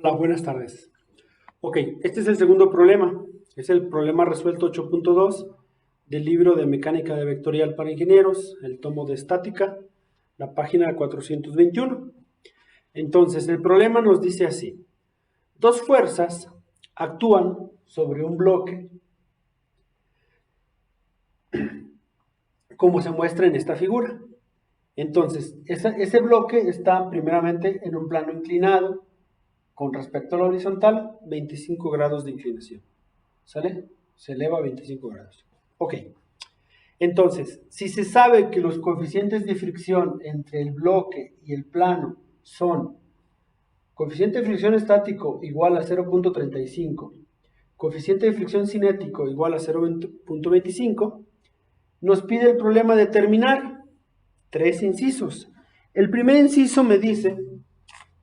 Hola, buenas tardes. Ok, este es el segundo problema. Es el problema resuelto 8.2 del libro de Mecánica de Vectorial para Ingenieros, el tomo de Estática, la página 421. Entonces, el problema nos dice así. Dos fuerzas actúan sobre un bloque, como se muestra en esta figura. Entonces, ese bloque está primeramente en un plano inclinado, con respecto a la horizontal, 25 grados de inclinación. ¿Sale? Se eleva a 25 grados. Ok. Entonces, si se sabe que los coeficientes de fricción entre el bloque y el plano son coeficiente de fricción estático igual a 0.35, coeficiente de fricción cinético igual a 0.25, nos pide el problema determinar tres incisos. El primer inciso me dice,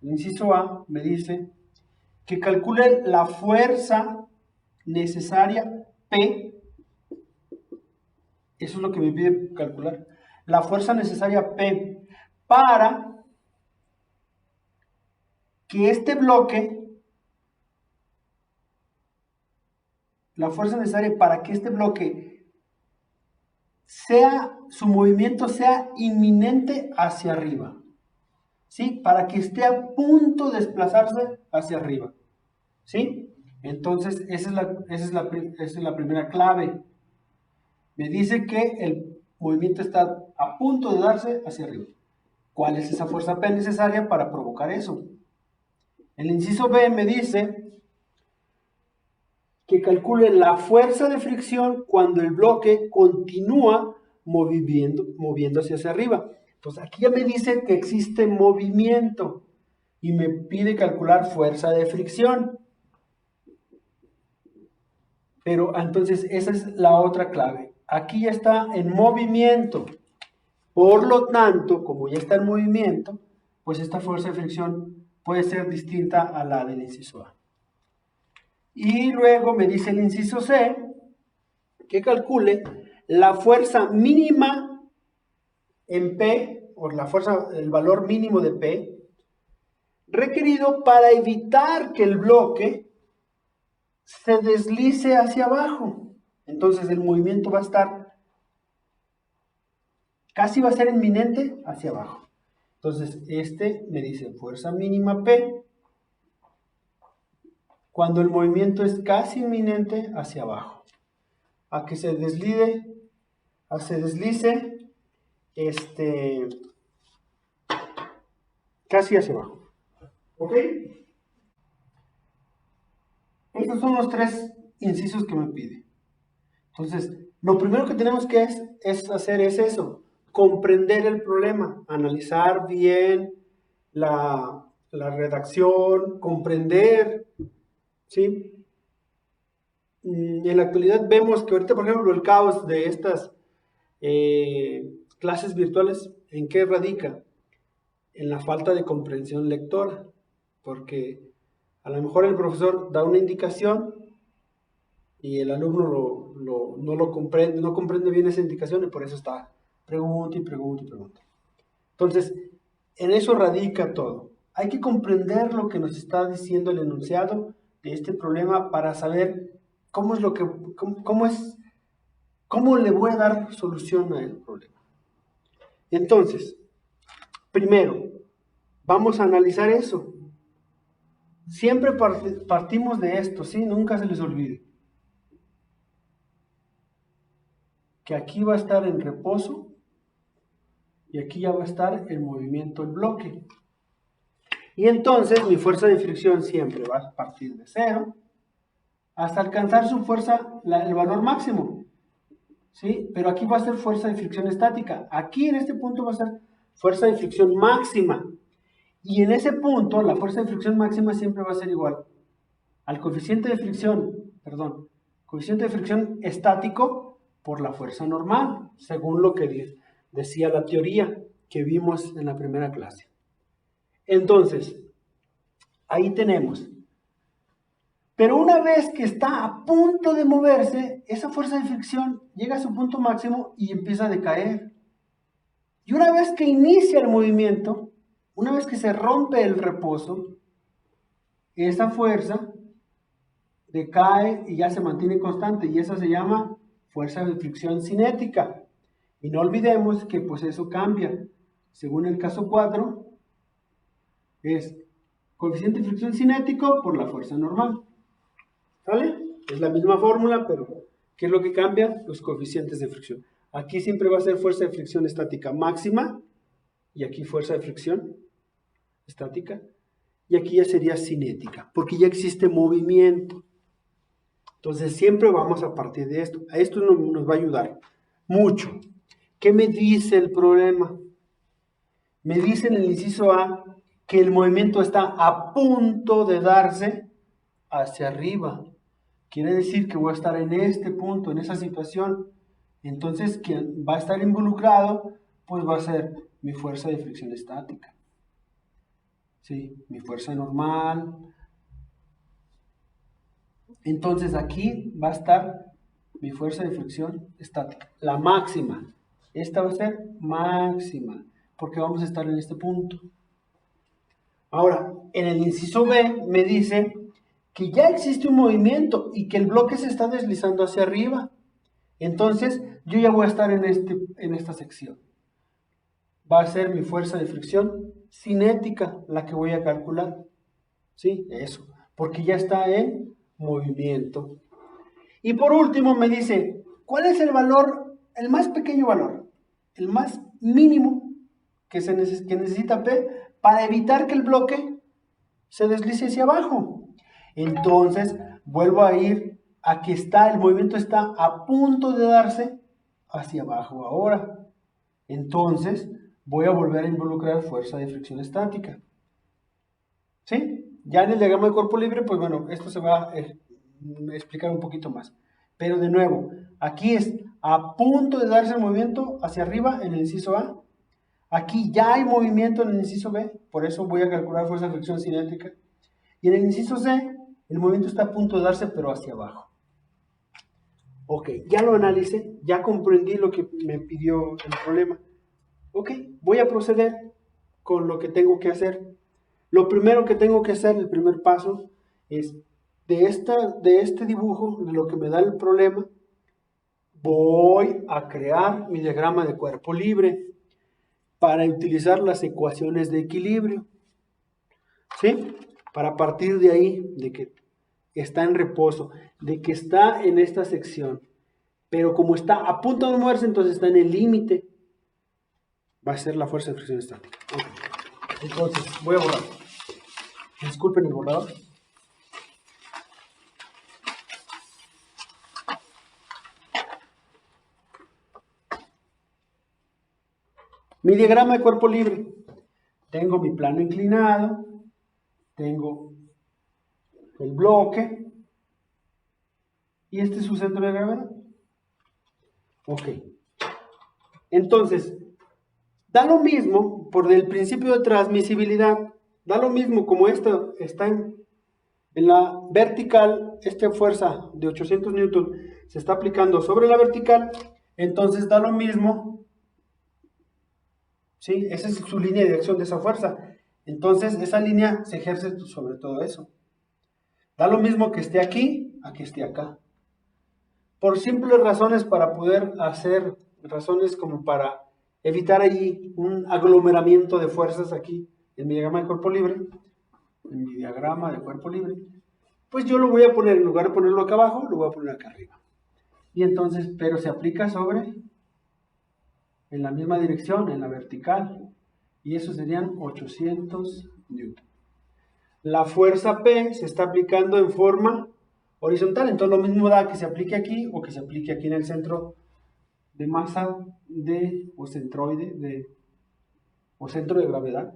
el inciso A me dice que calcule la fuerza necesaria P. Eso es lo que me pide calcular. La fuerza necesaria P para que este bloque, la fuerza necesaria para que este bloque su movimiento sea inminente hacia arriba. ¿Sí? Para que esté a punto de desplazarse hacia arriba. ¿Sí? Entonces, esa es la primera clave. Me dice que el movimiento está a punto de darse hacia arriba. ¿Cuál es esa fuerza P necesaria para provocar eso? El inciso B me dice que calcule la fuerza de fricción cuando el bloque continúa moviéndose hacia arriba. Entonces aquí ya me dice que existe movimiento y me pide calcular fuerza de fricción. Pero entonces esa es la otra clave. Aquí ya está en movimiento. Por lo tanto, como ya está en movimiento, pues esta fuerza de fricción puede ser distinta a la del inciso A. Y luego me dice el inciso C que calcule la fuerza mínima en P, o el valor mínimo de P, requerido para evitar que el bloque se deslice hacia abajo. Entonces el movimiento casi va a ser inminente hacia abajo. Entonces este me dice fuerza mínima P cuando el movimiento es casi inminente hacia abajo. A que se deslice casi hacia abajo. ¿Ok? Estos son los tres incisos que me pide. Entonces, lo primero que tenemos que hacer es eso, comprender el problema, analizar bien la redacción, comprender, ¿sí? En la actualidad vemos que ahorita, por ejemplo, el caos de estas clases virtuales, ¿en qué radica? En la falta de comprensión lectora, porque a lo mejor el profesor da una indicación y el alumno no comprende bien esa indicación y por eso está pregunta y pregunta y pregunta. Entonces, en eso radica todo. Hay que comprender lo que nos está diciendo el enunciado de este problema para saber cómo le voy a dar solución al problema. Entonces, primero, vamos a analizar eso. Siempre partimos de esto, ¿sí? Nunca se les olvide. Que aquí va a estar en reposo y aquí ya va a estar en movimiento el bloque. Y entonces mi fuerza de fricción siempre va a partir de 0 hasta alcanzar su fuerza, el valor máximo. ¿Sí? Pero aquí va a ser fuerza de fricción estática. Aquí en este punto va a ser fuerza de fricción máxima. Y en ese punto la fuerza de fricción máxima siempre va a ser igual al coeficiente de fricción estático por la fuerza normal, según lo que decía la teoría que vimos en la primera clase. Entonces, ahí tenemos. Pero una vez que está a punto de moverse, esa fuerza de fricción llega a su punto máximo y empieza a decaer. Y una vez que inicia el movimiento, una vez que se rompe el reposo, esa fuerza decae y ya se mantiene constante, y esa se llama fuerza de fricción cinética. Y no olvidemos que pues eso cambia. Según el caso 4, es coeficiente de fricción cinético por la fuerza normal. ¿Sale? Es la misma fórmula, pero ¿qué es lo que cambia? Los coeficientes de fricción. Aquí siempre va a ser fuerza de fricción estática máxima, y aquí fuerza de fricción estática, y aquí ya sería cinética, porque ya existe movimiento. Entonces siempre vamos a partir de esto. A esto nos va a ayudar mucho. ¿Qué me dice el problema? Me dice en el inciso A que el movimiento está a punto de darse hacia arriba. Quiere decir que voy a estar en este punto, en esa situación. Entonces, quien va a estar involucrado, pues va a ser mi fuerza de fricción estática. ¿Sí? Mi fuerza normal. Entonces, aquí va a estar mi fuerza de fricción estática, la máxima. Esta va a ser máxima, porque vamos a estar en este punto. Ahora, en el inciso B me dice que ya existe un movimiento y que el bloque se está deslizando hacia arriba. Entonces, yo ya voy a estar en esta sección. Va a ser mi fuerza de fricción cinética la que voy a calcular. ¿Sí? Eso. Porque ya está en movimiento. Y por último me dice, ¿cuál es el valor, el más pequeño valor, el más mínimo que necesita P para evitar que el bloque se deslice hacia abajo? Entonces, vuelvo a ir a que el movimiento está a punto de darse hacia abajo ahora. Entonces, voy a volver a involucrar fuerza de fricción estática. ¿Sí? Ya en el diagrama de cuerpo libre, pues bueno, esto se va a explicar un poquito más. Pero de nuevo, aquí es a punto de darse el movimiento hacia arriba en el inciso A. Aquí ya hay movimiento en el inciso B, por eso voy a calcular fuerza de fricción cinética. Y en el inciso C, el movimiento está a punto de darse, pero hacia abajo. Ok, ya lo analicé, ya comprendí lo que me pidió el problema. Ok, voy a proceder con lo que tengo que hacer. Lo primero que tengo que hacer, el primer paso, es de este dibujo, de lo que me da el problema, voy a crear mi diagrama de cuerpo libre para utilizar las ecuaciones de equilibrio. ¿Sí? Para partir de ahí, de que está en reposo, de que está en esta sección, pero como está a punto de moverse, entonces está en el límite, va a ser la fuerza de fricción estática. Okay. Entonces, voy a borrar. Disculpen el borrador. Mi diagrama de cuerpo libre. Tengo mi plano inclinado, tengo el bloque, y este es su centro de gravedad. Ok. Entonces, da lo mismo, por el principio de transmisibilidad, da lo mismo como esto está en la vertical, esta fuerza de 800 newton se está aplicando sobre la vertical, entonces da lo mismo, ¿sí? Esa es su línea de dirección de esa fuerza. Entonces, esa línea se ejerce sobre todo eso. Da lo mismo que esté aquí a que esté acá. Por simples razones para poder hacer, razones como para evitar allí un aglomeramiento de fuerzas aquí en mi diagrama de cuerpo libre, pues yo lo voy a poner, en lugar de ponerlo acá abajo, lo voy a poner acá arriba. Y entonces, pero se aplica en la misma dirección, en la vertical, y eso serían 800 newton. La fuerza P se está aplicando en forma horizontal, entonces lo mismo da que se aplique aquí o que se aplique aquí en el centro de masa o centroide o centro de gravedad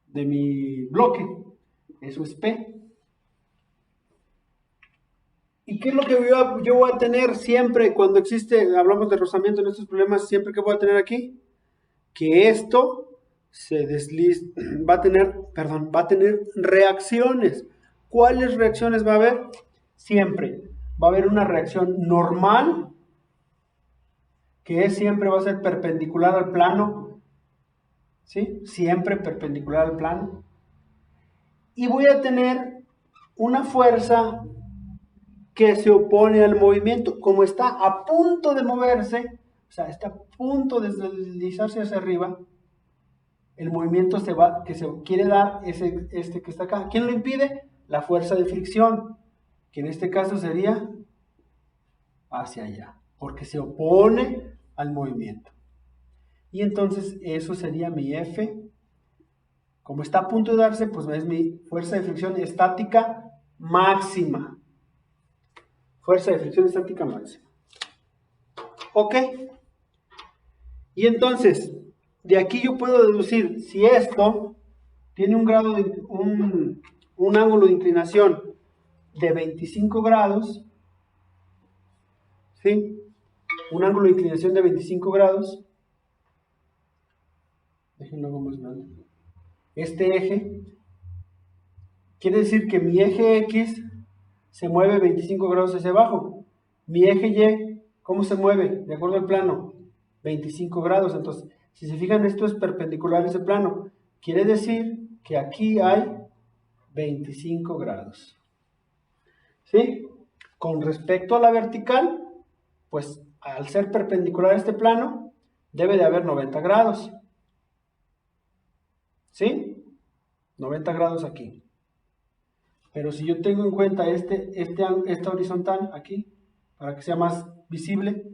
de mi bloque. Eso es P. ¿Y qué es lo que yo voy a tener siempre cuando hablamos de rozamiento en estos problemas, siempre que voy a tener aquí? Que esto se desliza, va a tener reacciones. ¿Cuáles reacciones va a haber? Siempre va a haber una reacción normal, que siempre va a ser perpendicular al plano, ¿sí? Siempre perpendicular al plano. y voy a tener una fuerza que se opone al movimiento. Como está a punto de moverse, o sea, está a punto de deslizarse hacia arriba, el movimiento que se quiere dar es este que está acá. ¿Quién lo impide? La fuerza de fricción, que en este caso sería hacia allá, porque se opone al movimiento. Y entonces eso sería mi F. Como está a punto de darse, pues es mi fuerza de fricción estática máxima. Fuerza de fricción estática máxima. ¿Ok? Y entonces, de aquí yo puedo deducir si esto tiene un grado de un ángulo de inclinación de 25 grados, ¿sí? Un ángulo de inclinación de 25 grados. Déjenlo más grande. Este eje quiere decir que mi eje X se mueve 25 grados hacia abajo. Mi eje Y, ¿cómo se mueve? De acuerdo al plano, 25 grados. Entonces, si se fijan, esto es perpendicular a ese plano. Quiere decir que aquí hay 25 grados. ¿Sí? Con respecto a la vertical, pues al ser perpendicular a este plano, debe de haber 90 grados. ¿Sí? 90 grados aquí. Pero si yo tengo en cuenta esta horizontal aquí, para que sea más visible,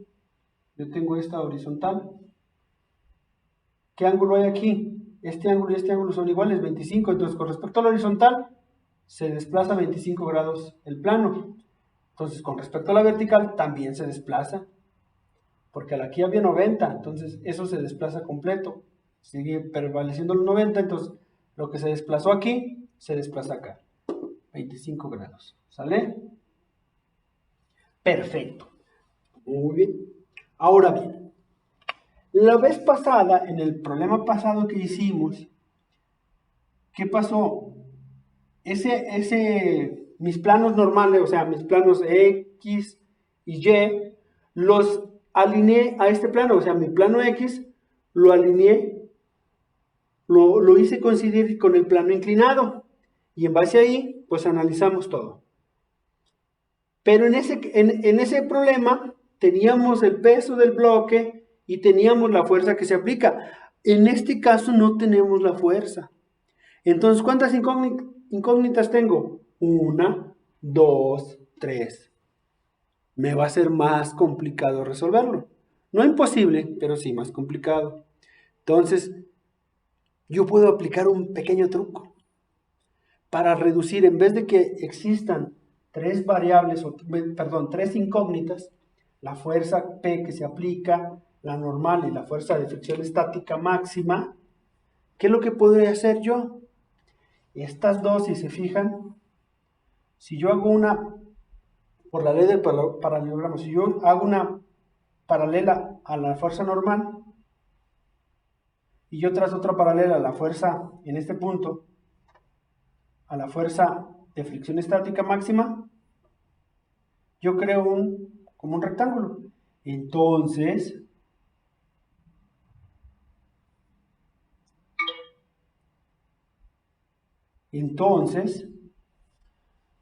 yo tengo esta horizontal. ¿Qué ángulo hay aquí? Este ángulo y este ángulo son iguales, 25. Entonces, con respecto a la horizontal, se desplaza 25 grados el plano. Entonces, con respecto a la vertical, también se desplaza. Porque aquí había 90, entonces eso se desplaza completo. Sigue prevaleciendo los 90, entonces lo que se desplazó aquí, se desplaza acá. 25 grados. ¿Sale? Perfecto. Muy bien. Ahora bien, la vez pasada, en el problema pasado que hicimos, ¿qué pasó? Mis planos normales, o sea, mis planos X y Y, los alineé a este plano, o sea, mi plano X lo alineé, lo hice coincidir con el plano inclinado, y en base a ahí, pues analizamos todo. Pero en ese problema teníamos el peso del bloque y teníamos la fuerza que se aplica. En este caso no tenemos la fuerza. Entonces, ¿cuántas incógnitas tengo? 1, 2, 3. Me va a ser más complicado resolverlo. No imposible, pero sí más complicado. Entonces, yo puedo aplicar un pequeño truco para reducir, en vez de que existan tres variables, tres incógnitas, la fuerza P que se aplica, la normal y la fuerza de fricción estática máxima. ¿Qué es lo que podría hacer yo? Estas dos, si se fijan, si yo hago una, por la ley del paralelogramo, si yo hago una paralela a la fuerza normal y yo trazo otra paralela a la fuerza en este punto, a la fuerza de fricción estática máxima, yo creo como un rectángulo. Entonces,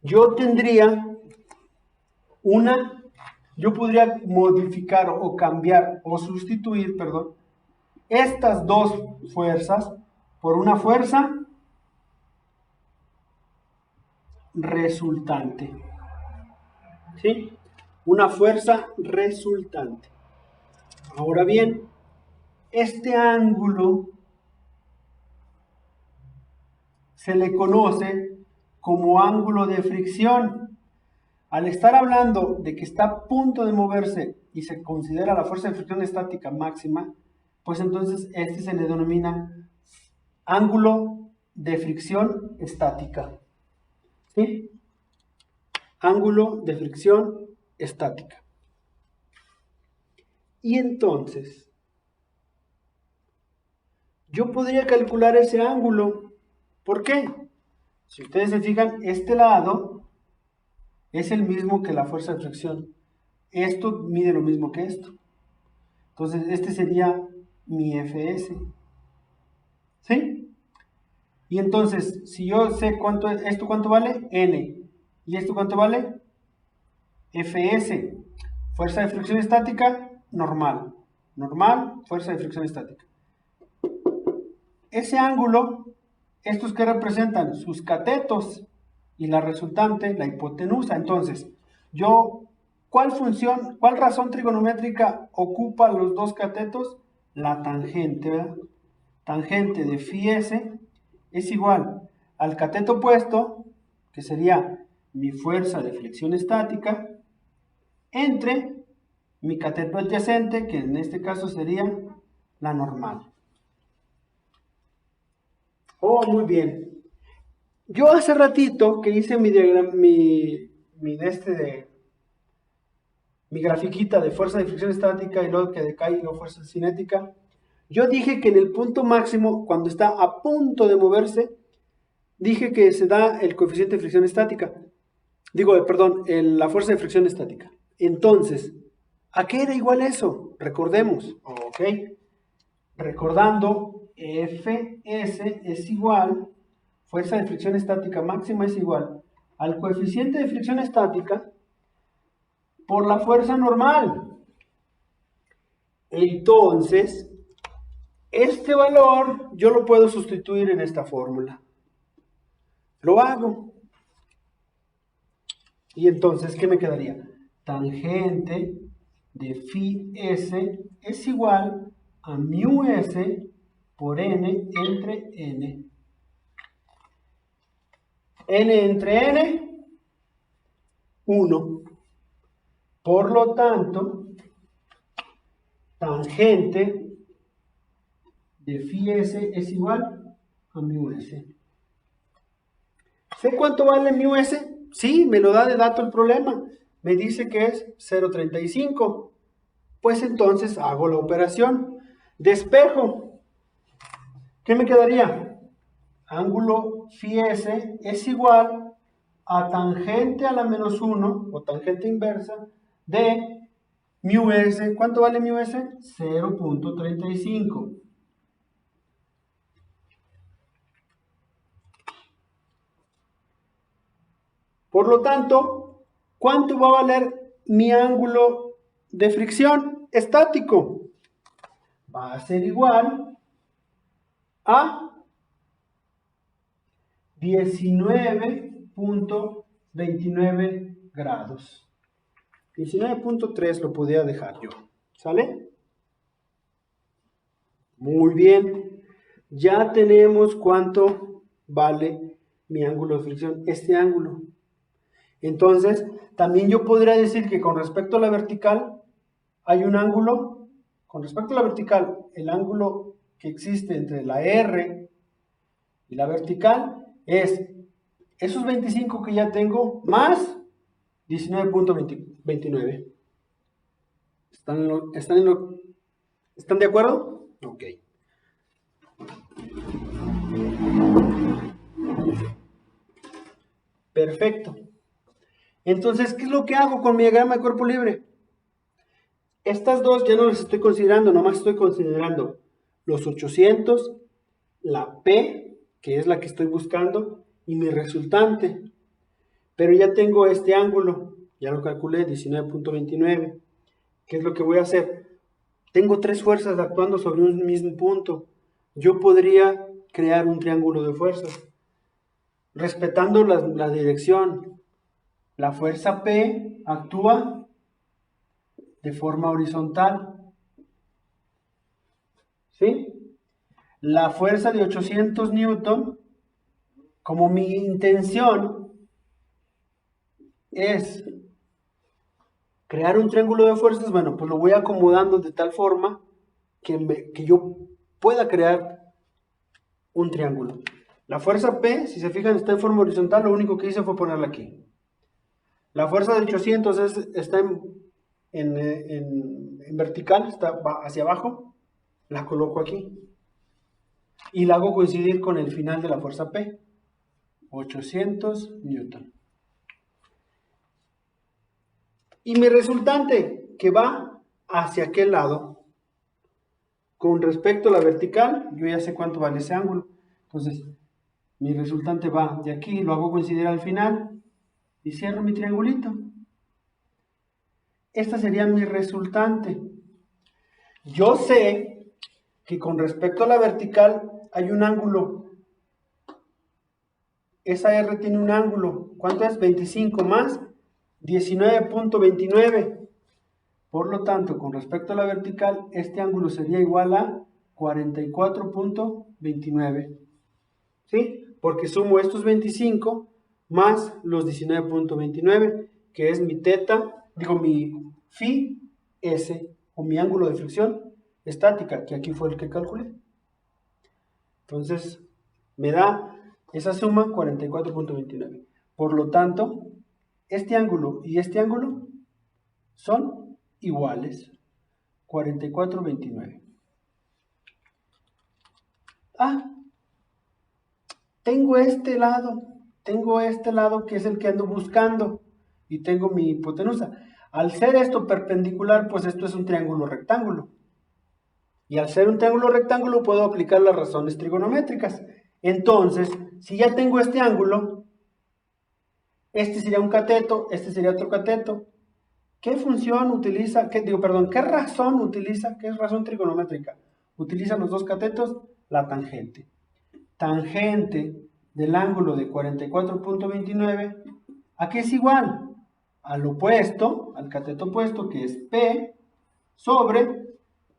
yo tendría yo podría modificar o cambiar o sustituir, perdón, estas dos fuerzas por una fuerza resultante. ¿Sí? Una fuerza resultante. Ahora bien, este ángulo se le conoce como ángulo de fricción. Al estar hablando de que está a punto de moverse y se considera la fuerza de fricción estática máxima, pues entonces este se le denomina ángulo de fricción estática. ¿Sí? Ángulo de fricción estática. Y entonces, yo podría calcular ese ángulo. ¿Por qué? Si ustedes se fijan, este lado es el mismo que la fuerza de fricción. Esto mide lo mismo que esto. Entonces, este sería mi Fs. ¿Sí? Y entonces, si yo sé esto cuánto vale, N. ¿Y esto cuánto vale? Fs. Fuerza de fricción estática, normal. Normal, fuerza de fricción estática. Ese ángulo, ¿estos qué representan? Sus catetos. Y la resultante, la hipotenusa. Entonces, ¿cuál razón trigonométrica ocupa los dos catetos? La tangente, ¿verdad? Tangente de phi s es igual al cateto opuesto, que sería mi fuerza de flexión estática, entre mi cateto adyacente, que en este caso sería la normal. Oh, muy bien. Yo hace ratito que hice mi grafiquita de fuerza de fricción estática y luego que decae y luego fuerza cinética, yo dije que en el punto máximo, cuando está a punto de moverse, dije que se da el coeficiente de fricción estática. La fuerza de fricción estática. Entonces, ¿a qué era igual eso? Recordemos, ¿ok? Recordando, Fs es igual, fuerza de fricción estática máxima es igual al coeficiente de fricción estática por la fuerza normal. Entonces, este valor yo lo puedo sustituir en esta fórmula. Lo hago. Y entonces, ¿qué me quedaría? Tangente de phi s es igual a mu s por n entre n. N entre n, 1. Por lo tanto, tangente de phi s es igual a mu s. ¿Sé cuánto vale mu s? Sí, me lo da de dato el problema. Me dice que es 0.35. Pues entonces hago la operación. Despejo. ¿Qué me quedaría? Ángulo phi s es igual a tangente a la menos 1, o tangente inversa, de mu s. ¿Cuánto vale mu s? 0.35. Por lo tanto, ¿cuánto va a valer mi ángulo de fricción estático? Va a ser igual a 19.29 grados. 19.3 lo podía dejar yo. ¿Sale? Muy bien. Ya tenemos cuánto vale mi ángulo de fricción, este ángulo. Entonces, también yo podría decir que con respecto a la vertical, hay un ángulo, con respecto a la vertical, el ángulo que existe entre la R y la vertical es esos 25 que ya tengo más 19.29. ¿Están de acuerdo? Ok. Perfecto. Entonces, ¿qué es lo que hago con mi diagrama de cuerpo libre? Estas dos ya no las estoy considerando, nomás estoy considerando los 800, la P, que es la que estoy buscando, y mi resultante. Pero ya tengo este ángulo, ya lo calculé, 19.29. ¿Qué es lo que voy a hacer? Tengo tres fuerzas actuando sobre un mismo punto. Yo podría crear un triángulo de fuerzas, respetando la dirección. La fuerza P actúa de forma horizontal. ¿Sí? La fuerza de 800 newton, como mi intención es crear un triángulo de fuerzas, bueno, pues lo voy acomodando de tal forma que yo pueda crear un triángulo. La fuerza P, si se fijan, está en forma horizontal, lo único que hice fue ponerla aquí. La fuerza de 800 está en vertical, va hacia abajo, la coloco aquí. Y la hago coincidir con el final de la fuerza P, 800 newton. Y mi resultante, que va hacia aquel lado, con respecto a la vertical, yo ya sé cuánto vale ese ángulo. Entonces, Mi resultante va de aquí, lo hago coincidir al final y cierro mi triangulito. Esta sería mi resultante. Yo sé que con respecto a la vertical hay un ángulo. Esa R tiene un ángulo. ¿Cuánto es? 25 más 19.29. Por lo tanto, con respecto a la vertical, este ángulo sería igual a 44.29. ¿Sí? Porque sumo estos 25 más los 19.29, que es mi teta, digo mi phi s, o mi ángulo de fricción estática, que aquí fue el que calculé. Entonces, me da esa suma 44.29. Por lo tanto, este ángulo y este ángulo son iguales. 44.29. Ah, tengo este lado que es el que ando buscando y tengo mi hipotenusa. Al ser esto perpendicular, pues esto es un triángulo rectángulo. Y al ser un triángulo rectángulo puedo aplicar las razones trigonométricas. Entonces, si ya tengo este ángulo, este sería un cateto, este sería otro cateto. ¿Qué función utiliza, qué razón utiliza, qué razón trigonométrica utilizan los dos catetos? La tangente. Tangente del ángulo de 44.29, ¿a qué es igual? Al opuesto, al cateto opuesto, que es P, sobre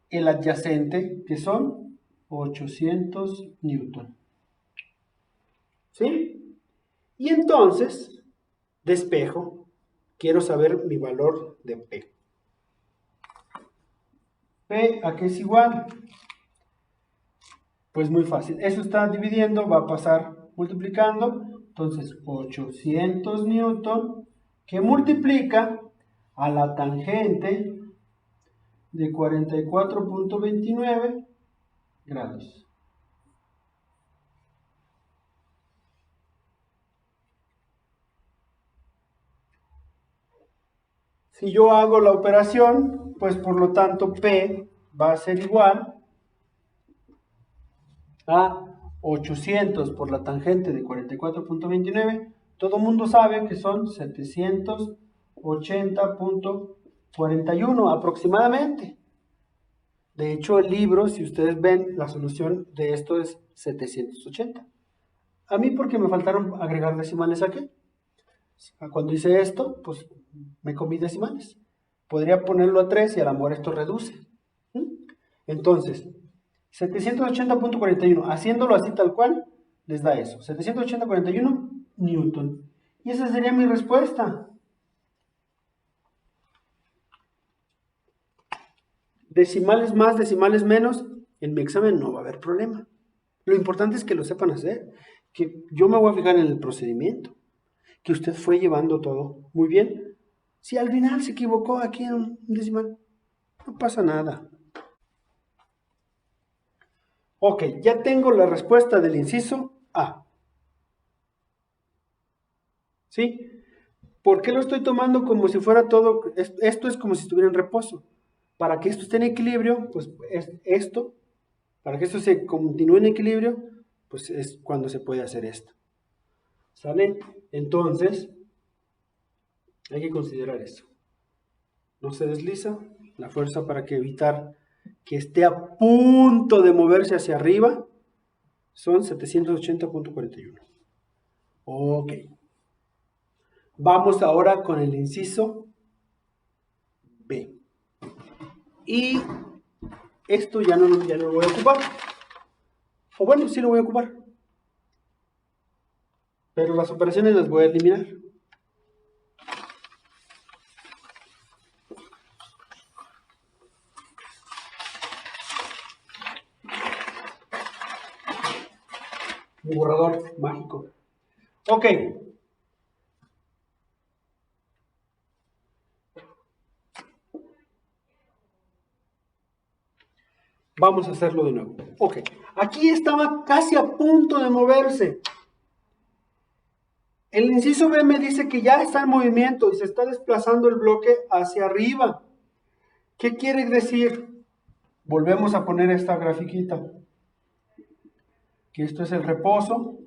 el adyacente, que son 800 newton. ¿Sí? Y entonces, despejo, quiero saber mi valor de P. P, ¿a qué es igual? Pues muy fácil, eso está dividiendo, va a pasar multiplicando, entonces 800 newton, que multiplica a la tangente de 44.29 grados. Si yo hago la operación, pues por lo tanto P va a ser igual a 800 por la tangente de 44.29. Todo el mundo sabe que son 780.41 aproximadamente. De hecho, el libro, si ustedes ven, la solución de esto es 780. A mí porque me faltaron agregar decimales aquí. Cuando hice esto, pues me comí decimales. Podría ponerlo a 3 y a lo mejor esto reduce. Entonces, 780.41, haciéndolo así tal cual, les da eso. 780.41 newton. Y esa sería mi respuesta. Decimales más, decimales menos, en mi examen no va a haber problema. Lo importante es que lo sepan hacer, que yo me voy a fijar en el procedimiento, que usted fue llevando todo muy bien. Si al final se equivocó aquí en un decimal, no pasa nada. Ok, ya tengo la respuesta del inciso A. ¿Sí? ¿Por qué lo estoy tomando como si fuera todo? Esto es como si estuviera en reposo. Para que esto esté en equilibrio, pues esto, para que esto se continúe en equilibrio, pues es cuando se puede hacer esto. ¿Sale? Entonces, hay que considerar eso. No se desliza la fuerza para que evitar que esté a punto de moverse hacia arriba son 780.41. Ok. Vamos ahora con el inciso B. Y esto ya no lo voy a ocupar. O bueno, sí lo voy a ocupar. Pero las operaciones las voy a eliminar. Mi borrador mágico. Ok. Vamos a hacerlo de nuevo. Ok. Aquí estaba casi a punto de moverse. El inciso B me dice que ya está en movimiento y se está desplazando el bloque hacia arriba. ¿Qué quiere decir? Volvemos a poner esta grafiquita. Que esto es el reposo.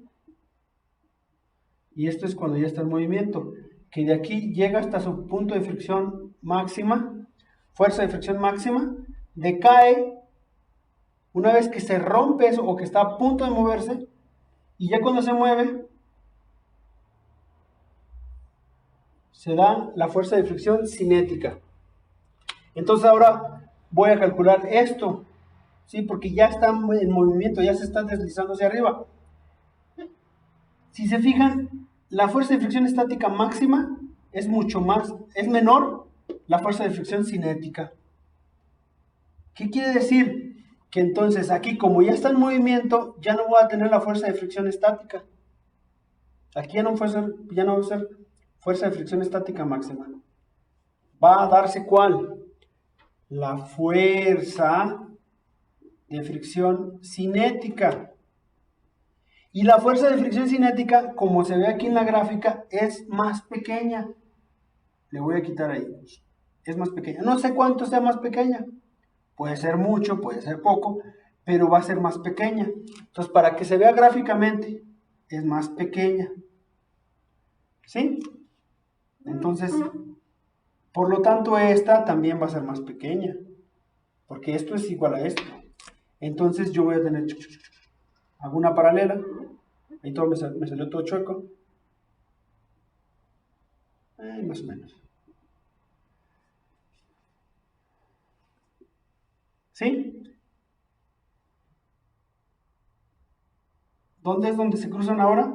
y esto es cuando ya está en movimiento, que de aquí llega hasta su punto de fricción máxima, fuerza de fricción máxima, decae una vez que se rompe eso o que está a punto de moverse, y ya cuando se mueve, se da la fuerza de fricción cinética. Entonces ahora voy a calcular esto, ¿sí? Porque ya está en movimiento, ya se está deslizando hacia arriba. Si se fijan, la fuerza de fricción estática máxima es mucho más, es menor la fuerza de fricción cinética. ¿Qué quiere decir? Que entonces aquí, como ya está en movimiento, ya no voy a tener la fuerza de fricción estática. Aquí ya no va a ser fuerza de fricción estática máxima. Va a darse ¿cuál? La fuerza de fricción cinética. Y la fuerza de fricción cinética, como se ve aquí en la gráfica, es más pequeña. Le voy a quitar ahí. Es más pequeña. No sé cuánto sea más pequeña. Puede ser mucho, puede ser poco, pero va a ser más pequeña. Entonces, para que se vea gráficamente, es más pequeña. ¿Sí? Entonces, por lo tanto, esta también va a ser más pequeña. Porque esto es igual a esto. Entonces, yo voy a tener... Hago una paralela. Ahí todo me salió todo chueco. Más o menos. ¿Sí? ¿Dónde es donde se cruzan ahora?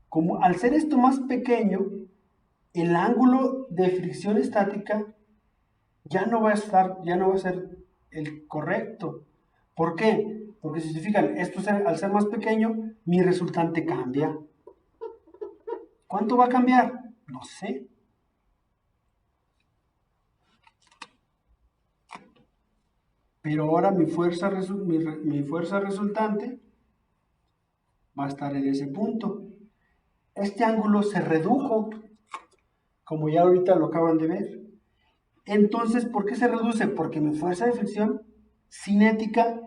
Como al ser esto más pequeño, el ángulo de fricción estática ya no va a ser el correcto. ¿Por qué? Porque si se fijan, esto al ser más pequeño, mi resultante cambia. ¿Cuánto va a cambiar? No sé. Pero ahora mi fuerza resultante va a estar en ese punto. Este ángulo se redujo, como ya ahorita lo acaban de ver. Entonces, ¿por qué se reduce? Porque mi fuerza de fricción cinética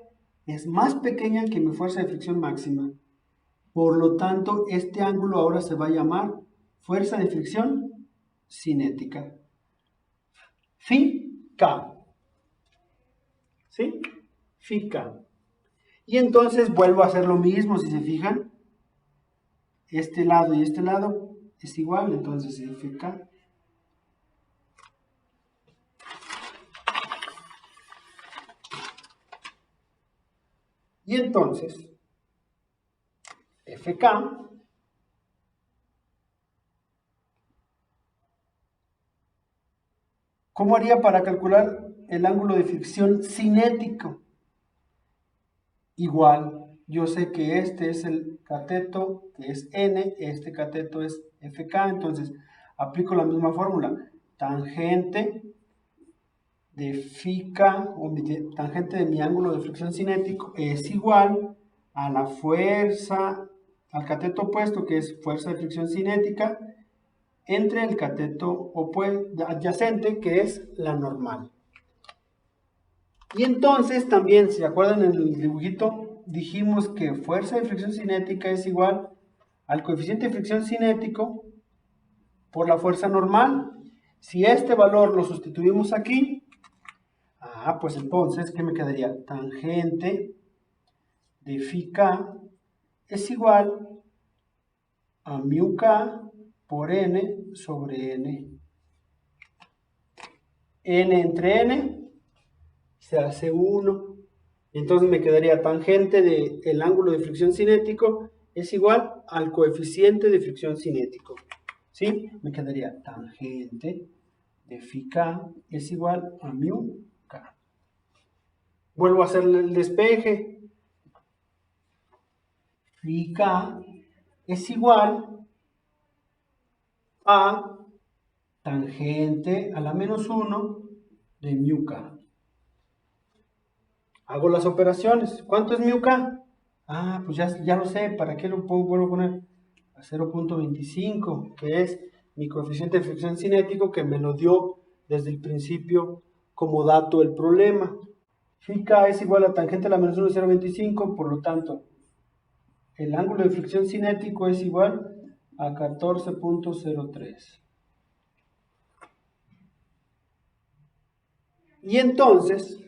es más pequeña que mi fuerza de fricción máxima. Por lo tanto, este ángulo ahora se va a llamar fuerza de fricción cinética. Phi K. ¿Sí? Phi K. Y entonces vuelvo a hacer lo mismo, si se fijan. Este lado y este lado es igual, entonces Phi K. Y entonces, FK ¿cómo haría para calcular el ángulo de fricción cinético? Igual, yo sé que este es el cateto, que es N, este cateto es FK, entonces aplico la misma fórmula. Tangente de phi K, o tangente de mi ángulo de fricción cinético, es igual a la fuerza, al cateto opuesto, que es fuerza de fricción cinética, entre el cateto adyacente, que es la normal. Y entonces también, si se acuerdan en el dibujito, dijimos que fuerza de fricción cinética es igual al coeficiente de fricción cinético por la fuerza normal. Si este valor lo sustituimos aquí, pues entonces, ¿qué me quedaría? Tangente de phi K es igual a mu K por N sobre N. N entre N se hace 1. Entonces me quedaría tangente del ángulo de fricción cinético es igual al coeficiente de fricción cinético. ¿Sí? Me quedaría tangente de phi K es igual a mu K. Vuelvo a hacer el despeje. Phi K es igual a tangente a la menos 1 de mu K. Hago las operaciones. ¿Cuánto es mu K? Pues ya lo sé. ¿Para qué lo vuelvo a poner? A 0.25, que es mi coeficiente de fricción cinético que me lo dio desde el principio como dato el problema. Phi K es igual a tangente a la menos 1 de 0.25, por lo tanto, el ángulo de fricción cinético es igual a 14.03. Y entonces,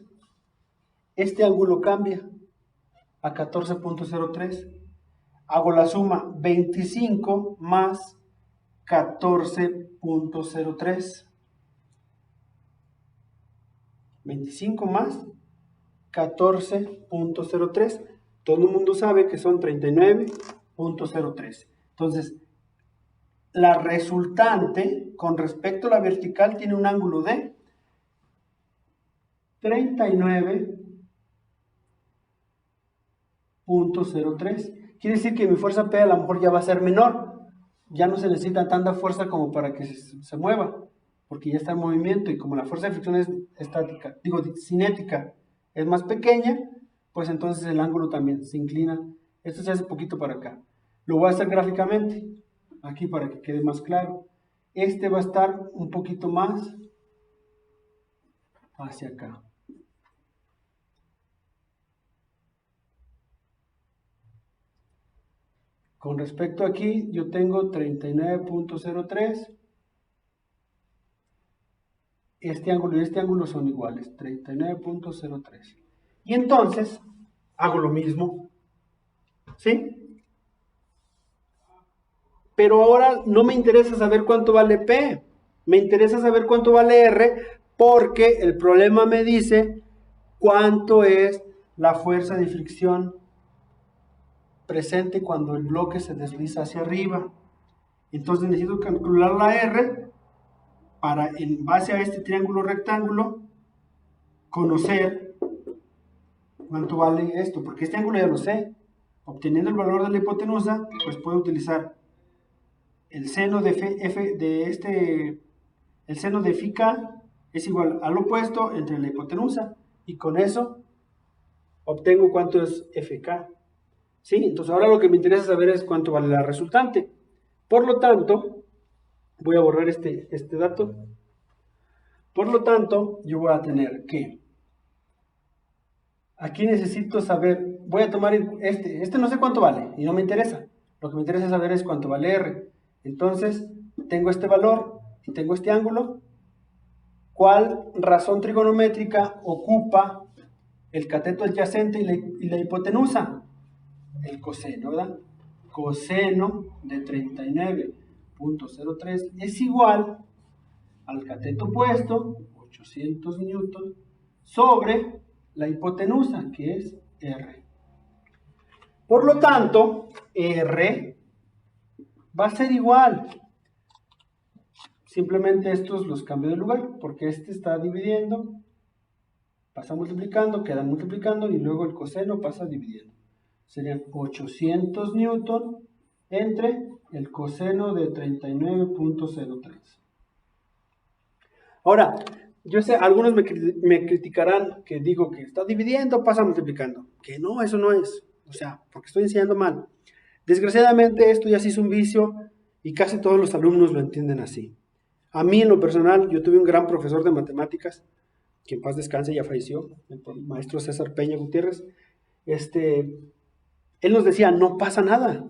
este ángulo cambia a 14.03. Hago la suma 25 más 14.03. 25 más 14.03. Todo el mundo sabe que son 39.03. Entonces, la resultante con respecto a la vertical tiene un ángulo de 39.03. Quiere decir que mi fuerza P a lo mejor ya va a ser menor. Ya no se necesita tanta fuerza como para que se mueva, porque ya está en movimiento, y como la fuerza de fricción es estática, digo, cinética, es más pequeña, pues entonces el ángulo también se inclina. Esto se hace poquito para acá. Lo voy a hacer gráficamente, aquí para que quede más claro. Este va a estar un poquito más hacia acá. Con respecto aquí, yo tengo 39.03. Este ángulo y este ángulo son iguales, 39.03. Y entonces, hago lo mismo, ¿sí? Pero ahora no me interesa saber cuánto vale P, me interesa saber cuánto vale R, porque el problema me dice cuánto es la fuerza de fricción presente cuando el bloque se desliza hacia arriba. Entonces necesito calcular la R para, en base a este triángulo rectángulo, conocer cuánto vale esto, porque este ángulo ya lo sé. Obteniendo el valor de la hipotenusa, pues puedo utilizar el seno de el seno de phi k es igual al opuesto entre la hipotenusa, y con eso obtengo cuánto es fk. ¿Sí? Entonces ahora lo que me interesa saber es cuánto vale la resultante. Por lo tanto, voy a borrar este dato. Por lo tanto, yo voy a tener que, aquí necesito saber, voy a tomar este no sé cuánto vale y no me interesa. Lo que me interesa saber es cuánto vale R. Entonces, tengo este valor y tengo este ángulo. ¿Cuál razón trigonométrica ocupa el cateto adyacente y la hipotenusa? El coseno, ¿verdad? Coseno de 39.03 es igual al cateto opuesto, 800 newton, sobre la hipotenusa, que es R. Por lo tanto, R va a ser igual. Simplemente estos los cambio de lugar, porque este está dividiendo, pasa multiplicando, queda multiplicando, y luego el coseno pasa dividiendo. Serían 800 newton entre el coseno de 39.03. Ahora, yo sé, algunos me criticarán que digo que está dividiendo, pasa multiplicando. Que no, eso no es. O sea, porque estoy enseñando mal. Desgraciadamente esto ya se hizo un vicio y casi todos los alumnos lo entienden así. A mí en lo personal, yo tuve un gran profesor de matemáticas, que en paz descanse, ya falleció, el maestro César Peña Gutiérrez. Él nos decía, no pasa nada.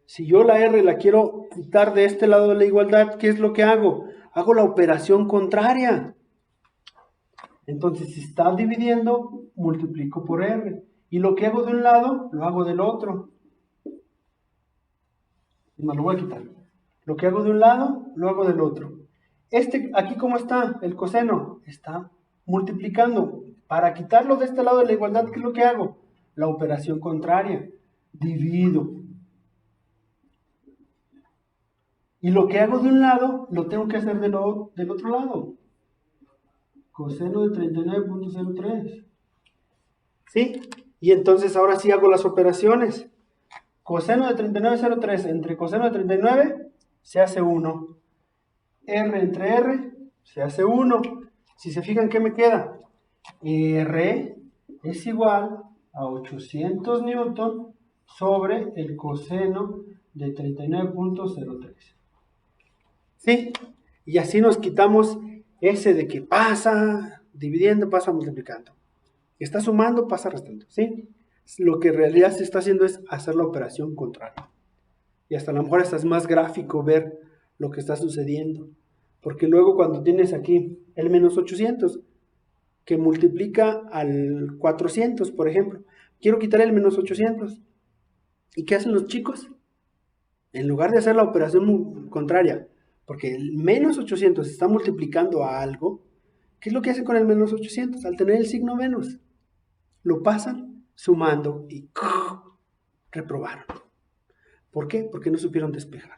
Si yo la R la quiero quitar de este lado de la igualdad, ¿qué es lo que hago? Hago la operación contraria. Entonces, si está dividiendo, multiplico por R. Y lo que hago de un lado, lo hago del otro. No, lo voy a quitar. Lo que hago de un lado, lo hago del otro. Aquí, ¿cómo está? El coseno está multiplicando. Para quitarlo de este lado de la igualdad, ¿qué es lo que hago? La operación contraria. Divido. Y lo que hago de un lado, lo tengo que hacer del otro lado. Coseno de 39.03. ¿Sí? Y entonces ahora sí hago las operaciones. Coseno de 39.03 entre coseno de 39 se hace 1. R entre R se hace 1. Si se fijan, ¿qué me queda? R es igual a 800 newton sobre el coseno de 39.03. ¿Sí? Y así nos quitamos ese de que pasa dividiendo, pasa multiplicando. Está sumando, pasa restando. ¿Sí? lo que en realidad se está haciendo es hacer la operación contraria. Y hasta a lo mejor hasta es más gráfico ver lo que está sucediendo. Porque luego cuando tienes aquí el menos 800, que multiplica al 400, por ejemplo, quiero quitar el menos 800. ¿Y qué hacen los chicos? En lugar de hacer la operación contraria, porque el menos 800 está multiplicando a algo, ¿qué es lo que hacen con el menos 800? Al tener el signo menos, lo pasan sumando y reprobaron. ¿Por qué? Porque no supieron despejar.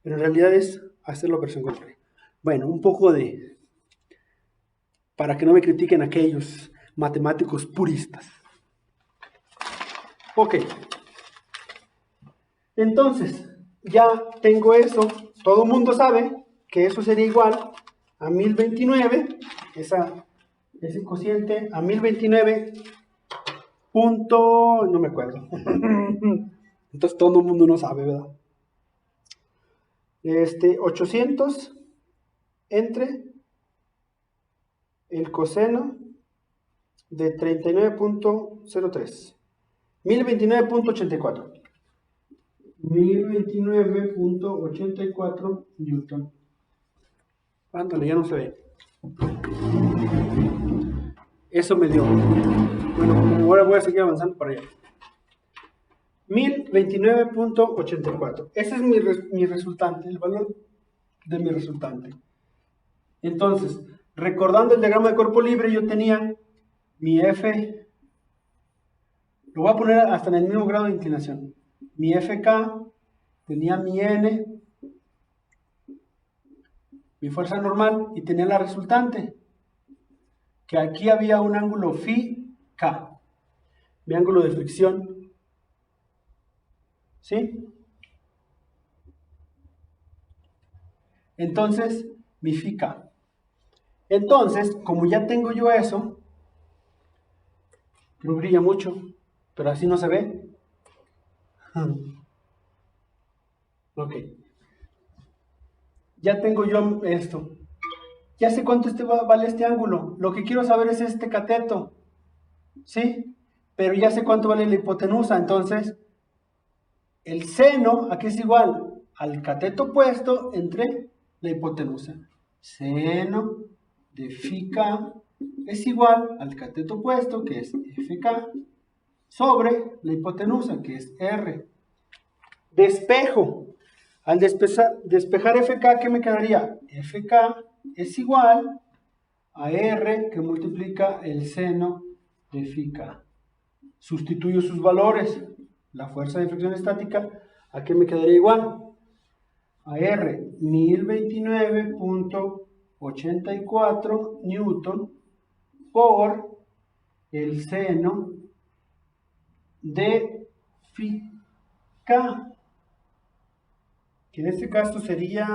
Pero en realidad es hacer la operación contraria. Bueno, un poco de... para que no me critiquen aquellos matemáticos puristas. Ok. Entonces, ya tengo eso. Todo el mundo sabe que eso sería igual a 1029. Ese cociente a 1029. No me acuerdo. Entonces todo el mundo no sabe, ¿verdad? 800 entre el coseno de 39.03. 1029.84. 1029.84 Newton. Ándale, ya no se ve. Eso me dio. Bueno, ahora voy a seguir avanzando para allá. 1029.84. Ese es mi resultante, el valor de mi resultante. Entonces, recordando el diagrama de cuerpo libre, yo tenía mi F, lo voy a poner hasta en el mismo grado de inclinación. Mi FK, tenía mi N, mi fuerza normal, y tenía la resultante, que aquí había un ángulo phi K, mi ángulo de fricción, ¿sí? Entonces, mi phi K. Entonces, como ya tengo yo eso, no brilla mucho, pero así no se ve. Ok. Ya tengo yo esto. Ya sé cuánto vale este ángulo. Lo que quiero saber es este cateto. ¿Sí? Pero ya sé cuánto vale la hipotenusa. Entonces, el seno, aquí es igual al cateto opuesto entre la hipotenusa. Seno de phi K es igual al cateto opuesto, que es FK, sobre la hipotenusa, que es R. Despejo. Al despejar FK, ¿qué me quedaría? FK es igual a R que multiplica el seno de phi K. Sustituyo sus valores. La fuerza de fricción estática, ¿a qué me quedaría igual? A R, 1029.84 Newton por el seno de phi K, que en este caso sería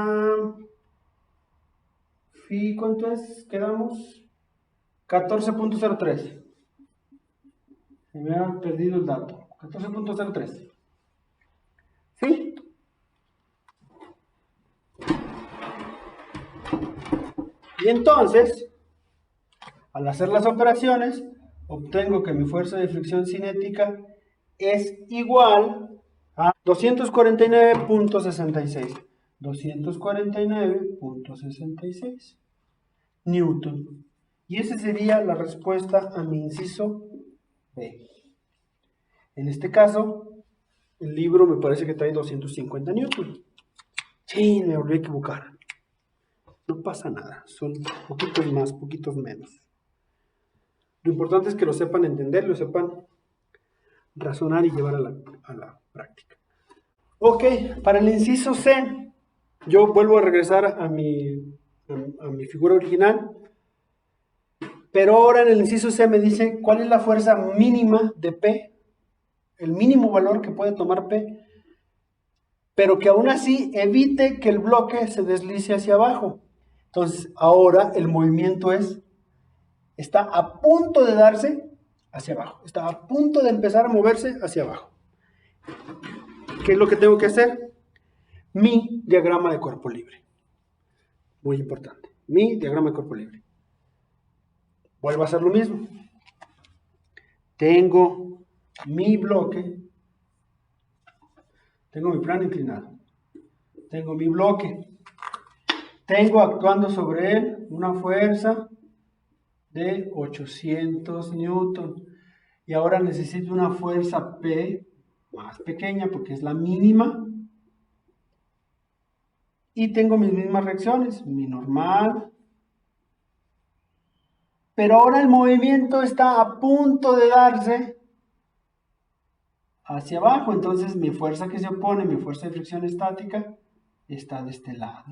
phi, ¿cuánto es? Quedamos 14.03. Se me ha perdido el dato. 14.03. ¿Sí? Y entonces, al hacer las operaciones, obtengo que mi fuerza de fricción cinética es igual a 249.66. 249.66 Newton. Y esa sería la respuesta a mi inciso B. En este caso, el libro me parece que trae 250 Newton. Sí, me volví a equivocar. No pasa nada, son poquitos más, poquitos menos. Lo importante es que lo sepan entender, lo sepan razonar y llevar a la práctica. Ok, para el inciso C, yo vuelvo a regresar a mi figura original, pero ahora en el inciso C me dice cuál es la fuerza mínima de P, el mínimo valor que puede tomar P, pero que aún así evite que el bloque se deslice hacia abajo. Entonces, ahora el movimiento está a punto de darse hacia abajo, está a punto de empezar a moverse hacia abajo. ¿Qué es lo que tengo que hacer? Mi diagrama de cuerpo libre. Muy importante. Mi diagrama de cuerpo libre. Vuelvo a hacer lo mismo. Tengo mi bloque, tengo mi plano inclinado, tengo mi bloque, tengo actuando sobre él una fuerza de 800 newton, y ahora necesito una fuerza P más pequeña porque es la mínima, y tengo mis mismas reacciones, mi normal, pero ahora el movimiento está a punto de darse hacia abajo, entonces mi fuerza que se opone, mi fuerza de fricción estática, está de este lado.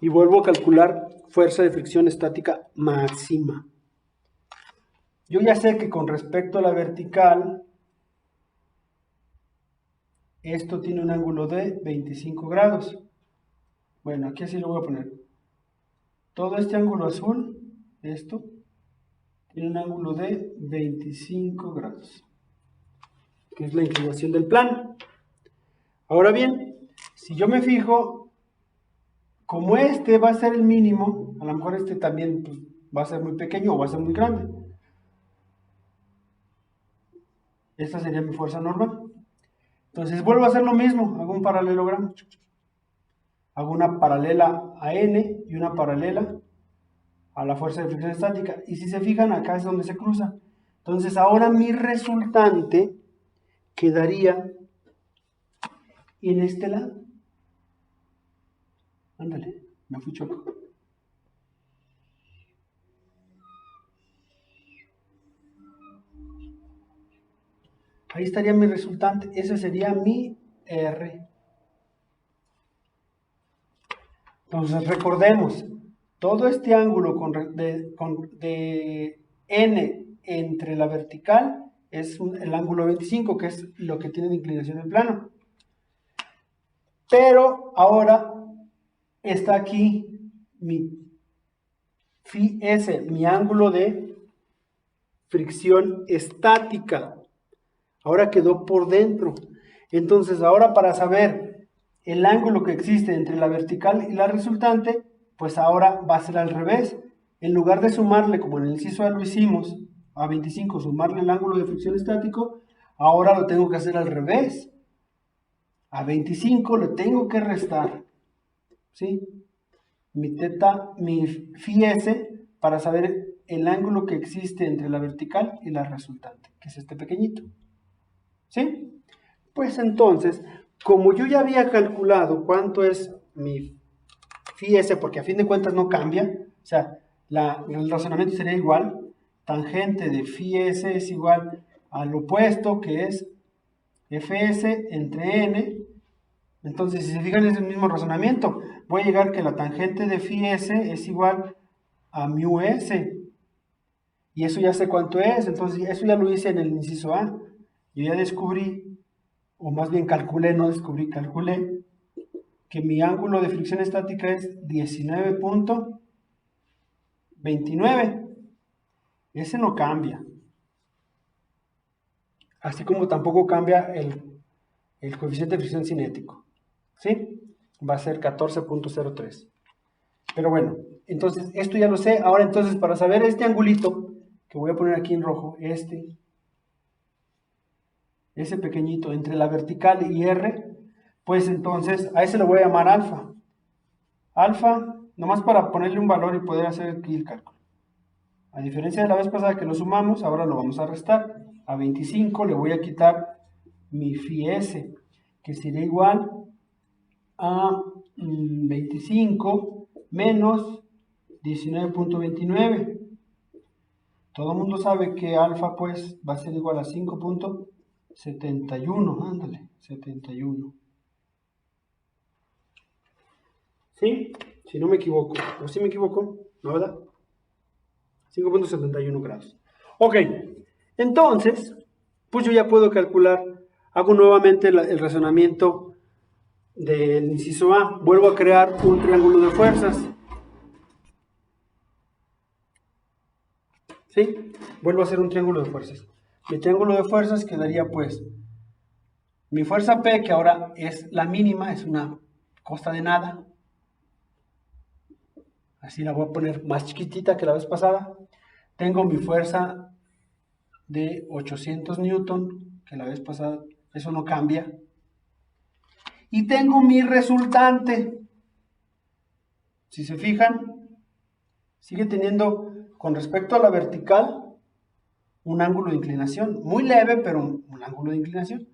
Y vuelvo a calcular fuerza de fricción estática máxima. Yo ya sé que con respecto a la vertical, esto tiene un ángulo de 25 grados. Bueno, aquí así lo voy a poner. Todo este ángulo azul, esto, tiene un ángulo de 25 grados, que es la inclinación del plano. Ahora bien, si yo me fijo, como este va a ser el mínimo, a lo mejor este también pues, va a ser muy pequeño o va a ser muy grande. Esta sería mi fuerza normal. Entonces vuelvo a hacer lo mismo, hago un paralelogramo. Hago una paralela a N y una paralela a la fuerza de fricción estática. Y si se fijan, acá es donde se cruza. Entonces ahora mi resultante quedaría en este lado. Ándale, me fui choco. Ahí estaría mi resultante. Ese sería mi R. Entonces recordemos, todo este ángulo de N entre la vertical es el ángulo 25, que es lo que tiene de inclinación el plano. Pero ahora está aquí mi phi S, mi ángulo de fricción estática. Ahora quedó por dentro. Entonces ahora para saber el ángulo que existe entre la vertical y la resultante, pues ahora va a ser al revés. En lugar de sumarle, como en el inciso A lo hicimos, a 25, sumarle el ángulo de fricción estático, ahora lo tengo que hacer al revés. A 25 le tengo que restar, ¿sí? Mi teta, mi phi S, para saber el ángulo que existe entre la vertical y la resultante, que es este pequeñito. ¿Sí? Pues entonces, como yo ya había calculado cuánto es mi phi S, porque a fin de cuentas no cambia, o sea, el razonamiento sería igual, tangente de phi S es igual al opuesto, que es Fs entre n. Entonces, si se fijan, es el mismo razonamiento. Voy a llegar que la tangente de phi S es igual a mu S. Y eso ya sé cuánto es, entonces eso ya lo hice en el inciso A. Yo ya descubrí, o más bien calculé, no descubrí, calculé, que mi ángulo de fricción estática es 19.29. Ese no cambia. Así como tampoco cambia el coeficiente de fricción cinético. ¿Sí? Va a ser 14.03. Pero bueno, entonces esto ya lo sé. Ahora entonces para saber este angulito, que voy a poner aquí en rojo, ese pequeñito entre la vertical y R, pues entonces a ese lo voy a llamar alfa. Alfa, nomás para ponerle un valor y poder hacer aquí el cálculo. A diferencia de la vez pasada que lo sumamos, ahora lo vamos a restar. A 25 le voy a quitar mi phi S, que sería igual a 25 menos 19.29. Todo el mundo sabe que alfa pues va a ser igual a 5.71, ándale, 71. ¿Sí? Si no me equivoco, o si me equivoco, ¿no, verdad? 5.71 grados. Ok, entonces, pues yo ya puedo calcular, hago nuevamente el razonamiento del inciso A, vuelvo a crear un triángulo de fuerzas. ¿Sí? Vuelvo a hacer un triángulo de fuerzas. Mi triángulo de fuerzas quedaría pues mi fuerza P, que ahora es la mínima, es una cosa de nada. Así la voy a poner más chiquitita que la vez pasada. Tengo mi fuerza de 800 newton, que la vez pasada, eso no cambia. Y tengo mi resultante. Si se fijan, sigue teniendo, con respecto a la vertical, un ángulo de inclinación. Muy leve, pero un ángulo de inclinación.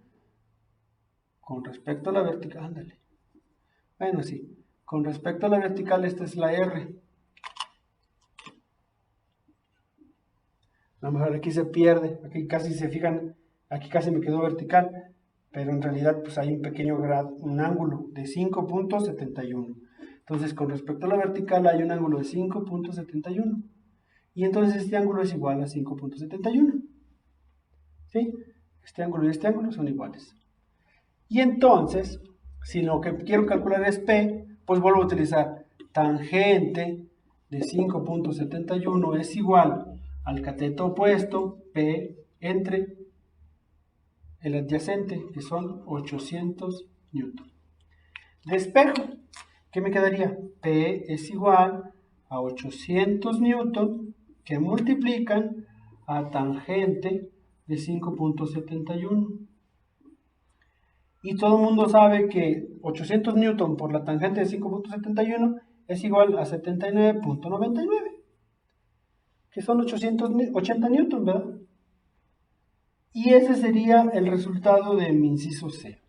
Con respecto a la vertical, ándale. Bueno, sí. Con respecto a la vertical, esta es la R. A lo mejor aquí se pierde, aquí casi se fijan, aquí casi me quedó vertical, pero en realidad pues hay un pequeño grado, un ángulo de 5.71. Entonces con respecto a la vertical hay un ángulo de 5.71. Y entonces este ángulo es igual a 5.71. ¿Sí? Este ángulo y este ángulo son iguales. Y entonces, si lo que quiero calcular es P, pues vuelvo a utilizar tangente de 5.71 es igual al cateto opuesto, P, entre el adyacente, que son 800 newton. Despejo, ¿qué me quedaría? P es igual a 800 newton que multiplican a tangente de 5.71. Y todo el mundo sabe que 800 newton por la tangente de 5.71 es igual a 79.99, que son 880 newton, ¿verdad? Y ese sería el resultado de mi inciso C.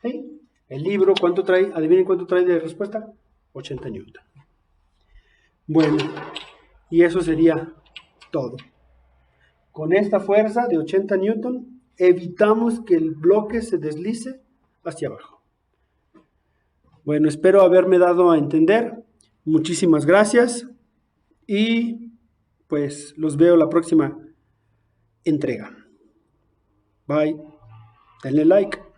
¿Sí? El libro, ¿cuánto trae? Adivinen cuánto trae de respuesta. 80 newton. Bueno, y eso sería todo. Con esta fuerza de 80 newton, evitamos que el bloque se deslice hacia abajo. Bueno, espero haberme dado a entender. Muchísimas gracias. Y pues los veo la próxima entrega. Bye. Denle like.